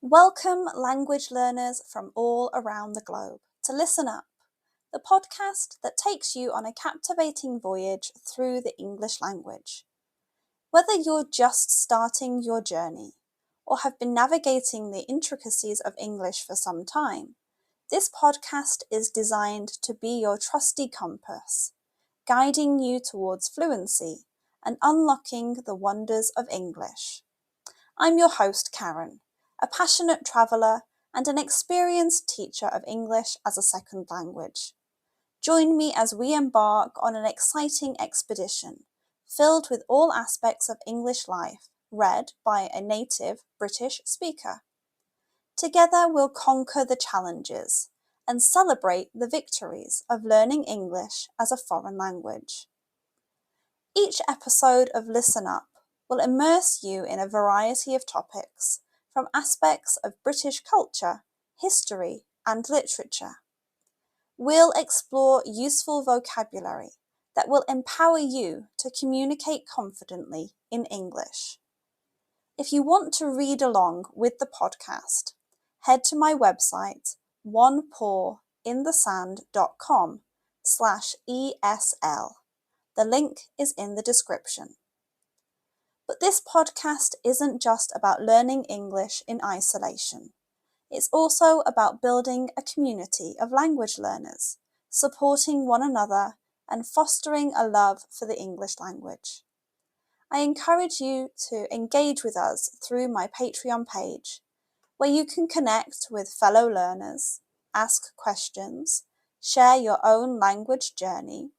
Welcome, language learners from all around the globe, to Listen Up, the podcast that takes you on a captivating voyage through the English language. Whether you're just starting your journey or have been navigating the intricacies of English for some time, this podcast is designed to be your trusty compass, guiding you towards fluency and unlocking the wonders of English. I'm your host, Karen, a passionate traveller and an experienced teacher of English as a second language. Join me as we embark on an exciting expedition filled with all aspects of English life, read by a native British speaker. Together we'll conquer the challenges and celebrate the victories of learning English as a foreign language. Each episode of Listen Up will immerse you in a variety of topics, from aspects of British culture, history, and literature. We'll explore useful vocabulary that will empower you to communicate confidently in English. If you want to read along with the podcast, head to my website, onepawinthesand.com/ESL. The link is in the description. But this podcast isn't just about learning English in isolation. It's also about building a community of language learners, supporting one another, and fostering a love for the English language. I encourage you to engage with us through my Patreon page, where you can connect with fellow learners, ask questions, share your own language journey,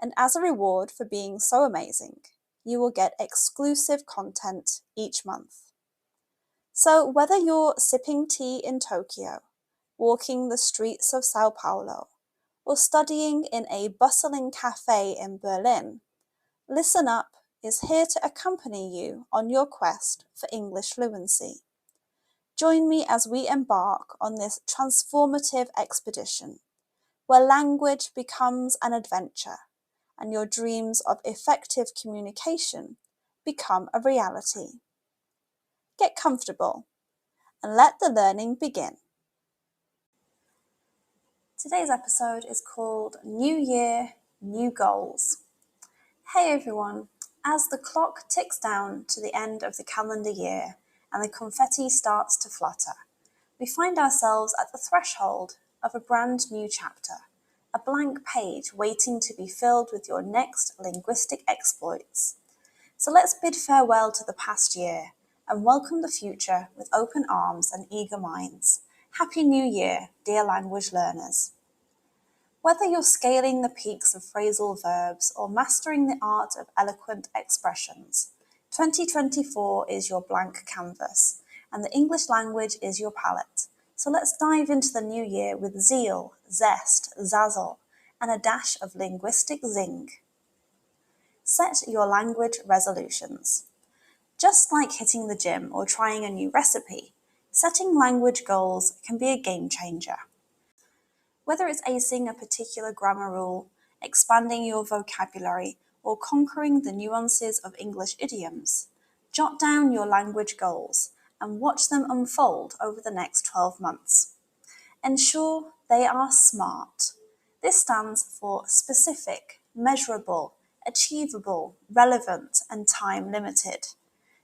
and as a reward for being so amazing, you will get exclusive content each month. So whether you're sipping tea in Tokyo, walking the streets of Sao Paulo, or studying in a bustling cafe in Berlin, Listen Up is here to accompany you on your quest for English fluency. Join me as we embark on this transformative expedition, where language becomes an adventure and your dreams of effective communication become a reality. Get comfortable and let the learning begin. Today's episode is called New Year, New Goals. Hey everyone, as the clock ticks down to the end of the calendar year and the confetti starts to flutter, we find ourselves at the threshold of a brand new chapter, a blank page waiting to be filled with your next linguistic exploits. So let's bid farewell to the past year and welcome the future with open arms and eager minds. Happy New Year, dear language learners. Whether you're scaling the peaks of phrasal verbs or mastering the art of eloquent expressions, 2024 is your blank canvas, and the English language is your palette. So let's dive into the new year with zeal, zest, zazzle, and a dash of linguistic zing. Set your language resolutions. Just like hitting the gym or trying a new recipe, setting language goals can be a game changer. Whether it's acing a particular grammar rule, expanding your vocabulary, or conquering the nuances of English idioms, jot down your language goals and watch them unfold over the next 12 months. Ensure they are SMART. This stands for specific, measurable, achievable, relevant, and time limited.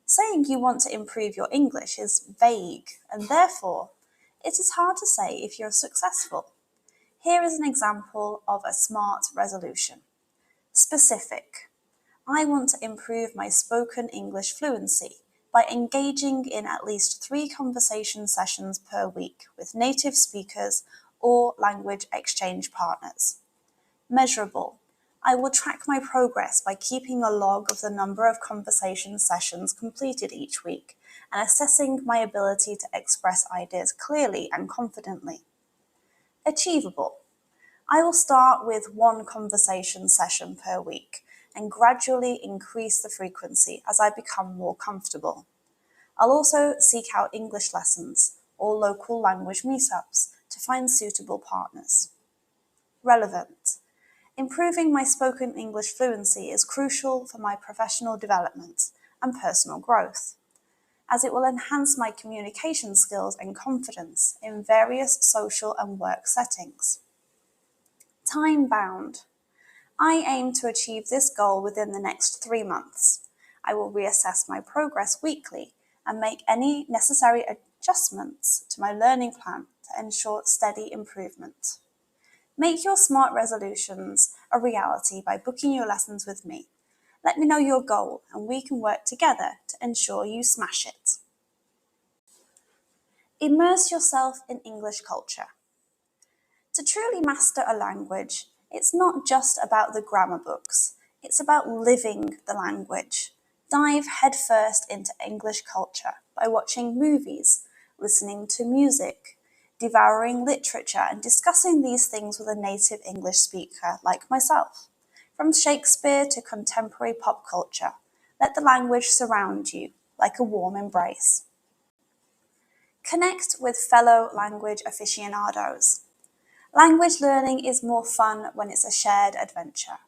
Saying you want to improve your English is vague, and therefore, it is hard to say if you're successful. Here is an example of a SMART resolution. Specific. I want to improve my spoken English fluency by engaging in at least 3 conversation sessions per week with native speakers or language exchange partners. Measurable. I will track my progress by keeping a log of the number of conversation sessions completed each week and assessing my ability to express ideas clearly and confidently. Achievable. I will start with 1 conversation session per week and gradually increase the frequency as I become more comfortable. I'll also seek out English lessons or local language meetups to find suitable partners. Relevant. Improving my spoken English fluency is crucial for my professional development and personal growth. as it will enhance my communication skills and confidence in various social and work settings. Time bound. I aim to achieve this goal within the next 3 months. I will reassess my progress weekly and make any necessary adjustments to my learning plan to ensure steady improvement. Make your SMART resolutions a reality by booking your lessons with me. Let me know your goal and we can work together to ensure you smash it. Immerse yourself in English culture. To truly master a language, it's not just about the grammar books, it's about living the language. Dive headfirst into English culture by watching movies, listening to music, devouring literature, and discussing these things with a native English speaker like myself. From Shakespeare to contemporary pop culture, let the language surround you like a warm embrace. Connect with fellow language aficionados. Language learning is more fun when it's a shared adventure.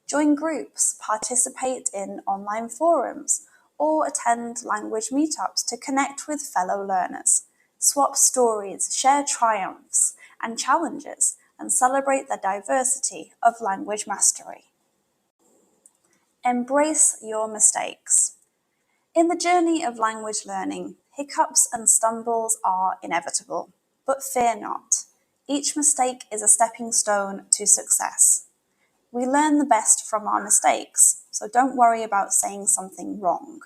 Join groups, participate in online forums, or attend language meetups to connect with fellow learners. Swap stories, share triumphs and challenges, and celebrate the diversity of language mastery. Embrace your mistakes. In the journey of language learning, hiccups and stumbles are inevitable, but fear not. Each mistake is a stepping stone to success. We learn the best from our mistakes, so don't worry about saying something wrong.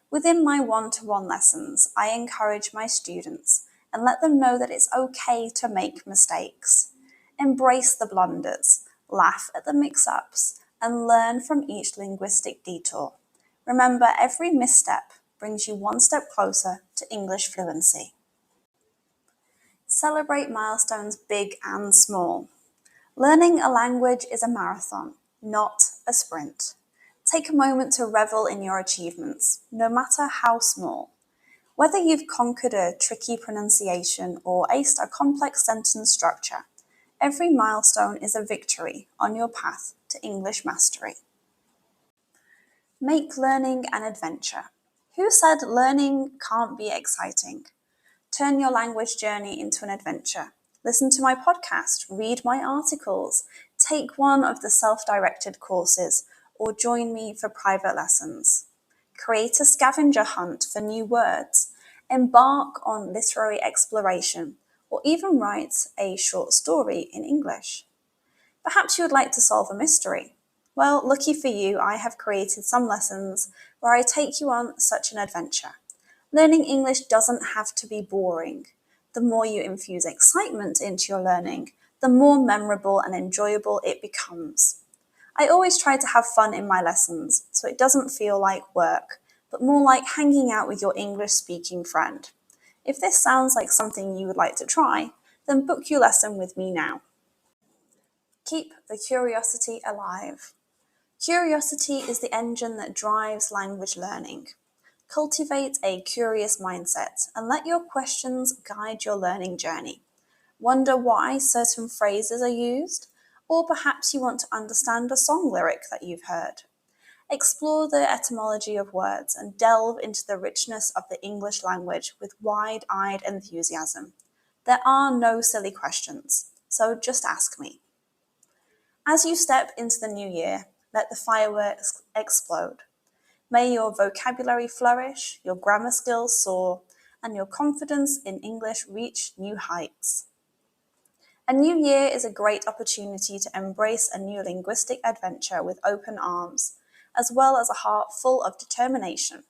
Within my one-to-one lessons, I encourage my students and let them know that it's okay to make mistakes. Embrace the blunders, laugh at the mix-ups, and learn from each linguistic detour. Remember, every misstep brings you one step closer to English fluency. Celebrate milestones big and small. Learning a language is a marathon, not a sprint. Take a moment to revel in your achievements, no matter how small. Whether you've conquered a tricky pronunciation or aced a complex sentence structure, every milestone is a victory on your path to English mastery. Make learning an adventure. Who said learning can't be exciting? Turn your language journey into an adventure. Listen to my podcast, read my articles, take one of the self-directed courses, or join me for private lessons. Create a scavenger hunt for new words, embark on literary exploration, or even write a short story in English. Perhaps you would like to solve a mystery. Well, lucky for you, I have created some lessons where I take you on such an adventure. Learning English doesn't have to be boring. The more you infuse excitement into your learning, the more memorable and enjoyable it becomes. I always try to have fun in my lessons, so it doesn't feel like work, but more like hanging out with your English-speaking friend. If this sounds like something you would like to try, then book your lesson with me now. Keep the curiosity alive. Curiosity is the engine that drives language learning. Cultivate a curious mindset and let your questions guide your learning journey. Wonder why certain phrases are used, or perhaps you want to understand a song lyric that you've heard. Explore the etymology of words and delve into the richness of the English language with wide-eyed enthusiasm. There are no silly questions, so just ask me. As you step into the new year, let the fireworks explode. May your vocabulary flourish, your grammar skills soar, and your confidence in English reach new heights. A new year is a great opportunity to embrace a new linguistic adventure with open arms, as well as a heart full of determination.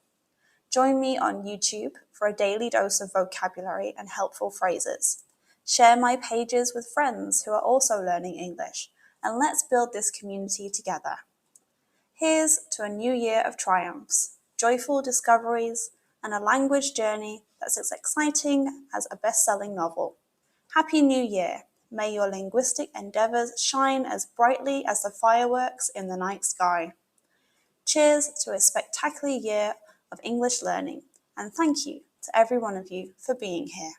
Join me on YouTube for a daily dose of vocabulary and helpful phrases. Share my pages with friends who are also learning English, and let's build this community together. Here's to a new year of triumphs, joyful discoveries, and a language journey that's as exciting as a best-selling novel. Happy New Year! May your linguistic endeavours shine as brightly as the fireworks in the night sky. Cheers to a spectacular year of English learning, and thank you to every one of you for being here.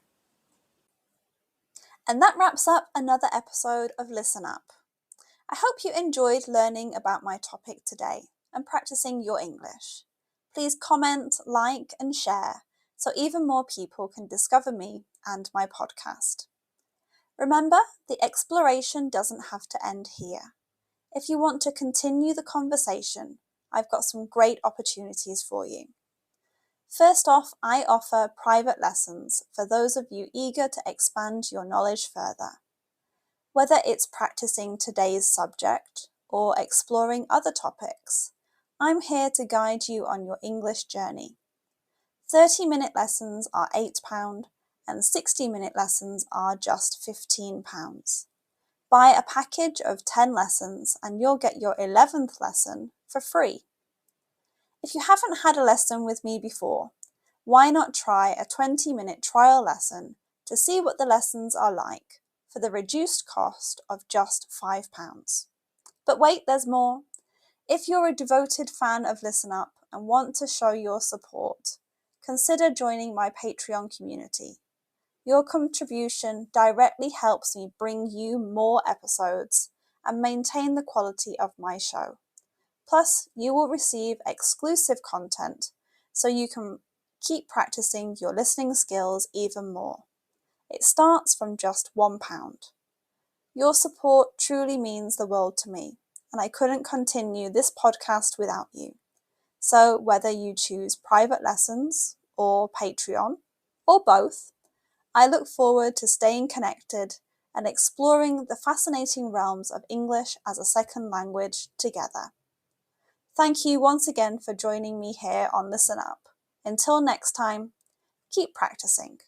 And that wraps up another episode of Listen Up. I hope you enjoyed learning about my topic today and practicing your English. Please comment, like, and share, so even more people can discover me and my podcast. Remember, the exploration doesn't have to end here. If you want to continue the conversation, I've got some great opportunities for you. First off, I offer private lessons for those of you eager to expand your knowledge further. Whether it's practicing today's subject or exploring other topics, I'm here to guide you on your English journey. 30-minute lessons are £8 and 60-minute lessons are just £15. Buy a package of 10 lessons and you'll get your 11th lesson for free. If you haven't had a lesson with me before, why not try a 20-minute trial lesson to see what the lessons are like for the reduced cost of just £5? But wait, there's more. If you're a devoted fan of Listen Up and want to show your support, consider joining my Patreon community. Your contribution directly helps me bring you more episodes and maintain the quality of my show. Plus, you will receive exclusive content so you can keep practicing your listening skills even more. It starts from just £1. Your support truly means the world to me, and I couldn't continue this podcast without you. So whether you choose private lessons or Patreon, or both, I look forward to staying connected and exploring the fascinating realms of English as a second language together. Thank you once again for joining me here on Listen Up. Until next time, keep practicing.